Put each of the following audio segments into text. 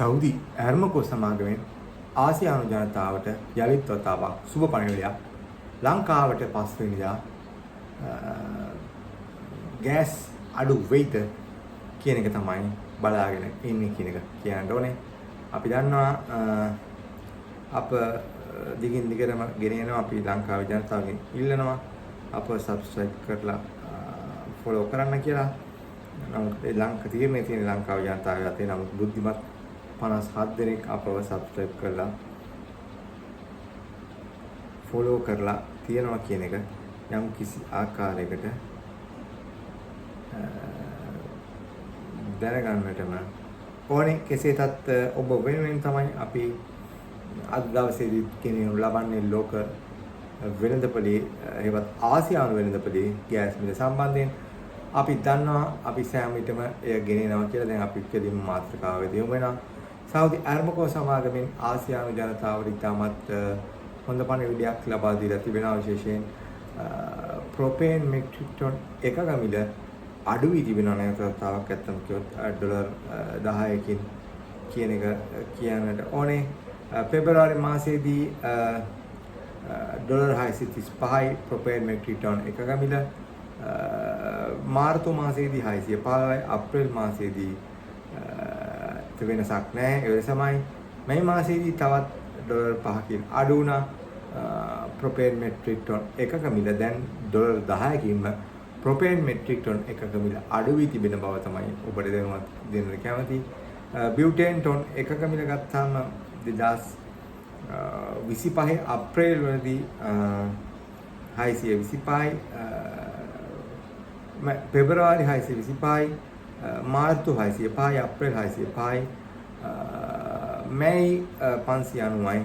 Saudi ඇර්මකෝ සමාගමෙන් ආසියානු ජනතාවට යළිත් වතාවක් සුබ පණිවිඩයක් ලංකාවට පස්වෙනිදා ගෑස් අඩු වෙයිද කියන එක තමයි බලාගෙන ඉන්නේ කියන එක කියන්න ඕනේ. අපි දන්නවා අප දිගින් දිගටම ගෙන යනවා අපි ලංකාවේ ජනතාවගෙන් ඉල්ලනවා අප subscribe කරලා follow කරන්න කියලා. නමුත් තීරණේ තියෙන ලංකාවේ ජනතාවගේ අතේ නමුත් බුද්ධිමත් 57 දෙනෙක් අපව subscribe කරලා follow කරලා තියනවා කියන එක යම් කිසි ආකාරයකට දැනගන්නටම ඕනේ. කෙසේතත් ඔබ වෙනුවෙන් තමයි අපි අද දවසේදී කෙනෙකු ලබන්නේ ලෝක වෙළඳපොලේ ඒවත් ආසියානු වෙළඳපොලේ ගෑස් මිල සම්බන්ධයෙන් අපි දන්නවා අපි සෑම විටම එය ගෙනෙනවා කියලා. දැන් අපි කෙලින්ම මාතෘකාවේදී යමු වෙනවා. සෞදි අරාබිකෝ සමාගමෙන් ආසියානු ජනතාවට ඉතාමත් හොඳ පණිවිඩයක් ලබා දීලා තිබෙනවා. විශේෂයෙන් ප්‍රොපේන් මෙට්‍රික් ටන් එකක මිල අඩු වී තිබෙනවා නේද? තවතාවක් ඇත්තම කිව්වොත් ඩොලර් 10කින් කියන එක කියන්නට ඕනේ. පෙබරවාරි මාසයේදී ඩොලර් 635යි ප්‍රොපේන් මෙට්‍රික් ටන් එකක මිල. මාර්තු මාසයේදී 605යි. අප්‍රේල් මාසයේදී වෙනසක් නැහැ. ඒ වෙනසමයි මේ මාසයේදී තවත් ඩොලර් 5කින් අඩු වුණා. ප්‍රොපේන් මෙට්‍රික් ටන් එකක මිල දැන් ඩොලර් 10කින්ම ප්‍රොපේන් මෙට්‍රික් ටන් එකක මිල අඩු වී තිබෙන බව තමයි ඔබට දැනුවත් දෙන්න කැමති. බියුටේන් ටන් එකක මිල ගත්තාම 2025 අප්‍රේල් වලදී 625යි. පෙබරවාරි 625යි. මාර්තු 605යි. අප්‍රේල් 605යි. මැයි 590යි.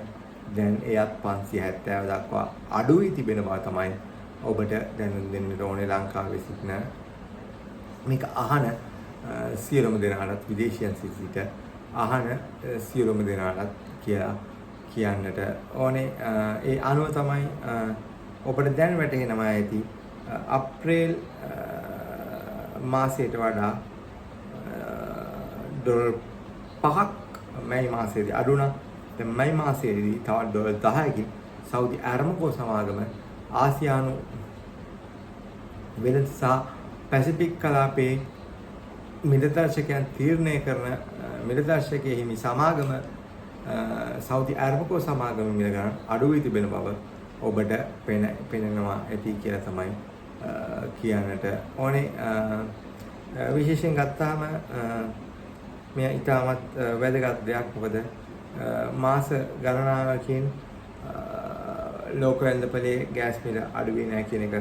දැන් එයත් 570 දක්වා අඩු වී තිබෙන බව තමයි ඔබට දැනුම් දෙන්න ඕනේ. ලංකාවේ සිටින මේක අහන සියලුම දෙනාට විදේශීයන් සිට අහන සියලුම දෙනාට කියලා කියන්නට ඕනේ. ඒ අනුව තමයි ඔබට දැන් වැටහෙනවා ඇති අප්‍රේල් මාසයට වඩා ඩොලර් 5ක් මැයි මාසයේදී අඩු වුණා. දැන් මැයි මාසයේදී තවත් ඩොලර් 10කින් සෞදි අරාබිකෝ සමාගම ආසියානු වෙළඳ සහ පැසිෆික් කලාපයේ මිලදර්ශකයන් තීරණය කරන මිලදර්ශකයේ හිමි සමාගම සෞදි අරාබිකෝ සමාගම මිල ගණන් අඩු වී තිබෙන බව ඔබට පෙනෙනවා ඇති කියලා තමයි කියන්නට ඕනේ. විශේෂයෙන් ගත්තාම මේ ඉතාමත් වැදගත් දෙයක්. මොකද මාස ගණනාවකින් ලෝක වෙළඳපොලේ ගෑස් මිල අඩු වෙන්නේ නැහැ කියන එක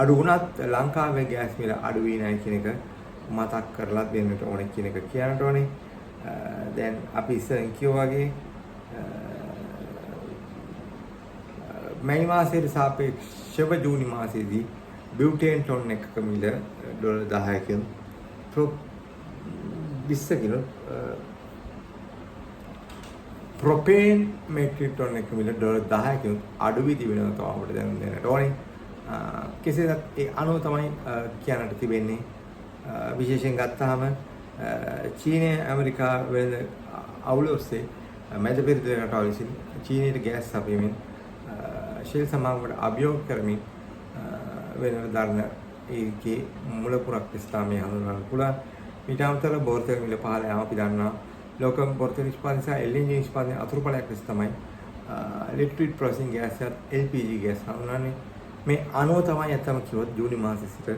අඩු වුණත් ලංකාවේ ගෑස් මිල අඩු වෙන්නේ නැහැ කියන එක මතක් කරලා දෙන්නට ඕනේ කියන එක කියන්නට ඕනේ. දැන් අපි ඉස්සෙල්ලා කිව්වා වගේ මැයි මාසයේ සාපේක්ෂව ජූනි මාසයේදී බියුටේන් ටන් එකක මිල ඩොලර් 10කින් 20 කිලෝ ප්‍රොපේන් මෙට්‍රික් ටන් එකක මිල ඩොලර් 10කින් අඩු වී තිබෙනවා තමයි අපිට දැනුම් දෙන්නට ඕනේ. කෙසේත් ඒ අනුව තමයි කියන්නට තිබෙන්නේ. විශේෂයෙන් ගත්තාම චීනය ඇමරිකාව වෙළඳ අවුල ඔස්සේ මැද පෙරදිග රටවල් විසින් චීනයට ගෑස් සපයමින් ශීල සමාගමකට අභියෝග කරමින් වෙනම දරන ඒකේ මුලපුරක් ස්ථාමයේ හඳුන්වන්න පුළුවන්. ඊට අමතරව බෝර්තක මිල පහළ යාම අපි දන්නවා. ලෝකම් බෝර්තක නිෂ්පාදනය සහ LNG නිෂ්පාදනය අතුරුපළයක් ලෙස තමයි ඉලෙක්ට්‍රික් ප්‍රොසෙසින් ගෑස් සහ LPG ගෑස් හඳුන්වන්නේ. මේ අනුව තමයි අතම කිව්වොත් ජූනි මාසයේ සිට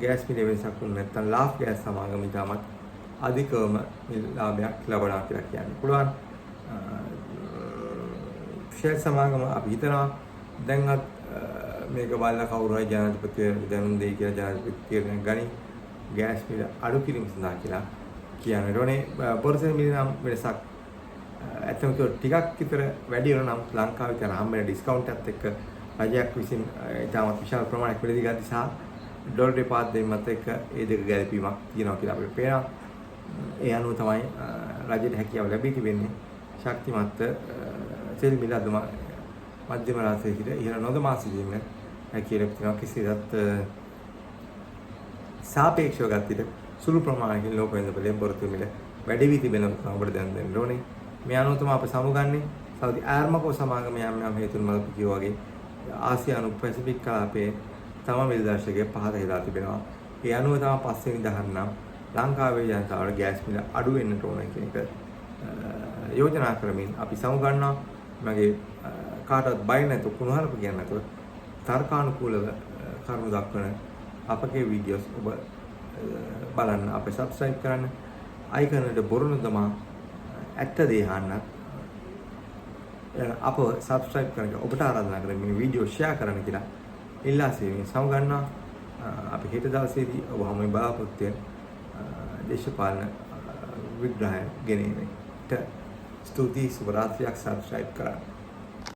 ගෑස් මිල වෙනසක් වුණ නැත්නම් ලාෆ් ගෑස් සමාගම ඉතාමත් අධිකවම ලාභයක් ලබනවා කියලා කියන්න පුළුවන්. ෂෙල් සමාගම අපි හිතනවා දැන්වත් මේක බලලා කවුරු හරි ජනාධිපතිවරයාට දැනුම් දෙයි කියලා ජනාධිපති තීරණයක් ගනි ගෑස් මිල අඩු කිරීම සඳහා කියලා කියන්න ඕනේ. බොරසෙන් මිල නම් වෙනසක් ඇත්තම කිව්වොත් ටිකක් විතර වැඩි වෙනවා. නම් ලංකාවේ තියෙන හම්බෙන ඩිස්කවුන්ට් එකත් එක්ක රජයක් විසින් ඉතාමත් විශාල ප්‍රමාණයක් මිලදී ගන්න සහ ඩොලර් දෙපාත් දෙන්නත් එක්ක ඒ දෙක ගැළපීමක් තියෙනවා කියලා අපිට පේනවා. ඒ අනුව තමයි රජයට හැකියාව ලැබී තිබෙන්නේ. ශක්තිමත් තෙල් මිල අද මධ්‍යම රාශියේ සිට ඉහළ නොදමා සිටීම හැකියාවක් තියෙනවා. කෙසේත් සාපේක්ෂව ගත්තට සුළු ප්‍රමාණයකින් ලෝක වෙළඳපොලේ බොරතු මිල වැඩි වී තිබෙනවා තමයි අපිට දැන් දෙන්න ඕනේ. මේ අනුව තමයි අපි සමුගන්නේ සෞදි ආර්මකෝ සමාගම යම් හේතුන් මත කිව්වා වගේ ආසියානු පැසිෆික් කලාපයේ තම මිලදර්ශකයේ පහත හෙලා තිබෙනවා. ඒ අනුව තමයි පස්වෙනි දහරනම් ලංකාවේ ජනතාවට ගෑස් මිල අඩු වෙන්නට ඕන කියන එක යෝජනා කරමින් අපි සමුගන්නවා. මගේ කාටවත් බය නැතුව කුණුහරුප කියන්නේ නැතුව තර්කානුකූලව කරුණු දක්වන අපගේ වීඩියෝස් ඔබ බලන්න, අපේ සබ්ස්ක්‍රයිබ් කරන්න, අයිකනට බොරුණු තමා ඇත්ත දේ අහන්නත් අප සබ්ස්ක්‍රයිබ් කරන්න ඔබට ආරාධනා කරමි මේ වීඩියෝ ෂෙයා කරන්න කියලා ඉල්ලා සිටින සමගන්නවා. අපි හෙට දවසේදී ඔබ හැමෝම බලාපොරොත්තු වෙන දේශපාලන විග්‍රහය ගෙනෙන්නට ස්තුතියි. සුබ රාත්‍රියක්. සබ්ස්ක්‍රයිබ් කරන්න.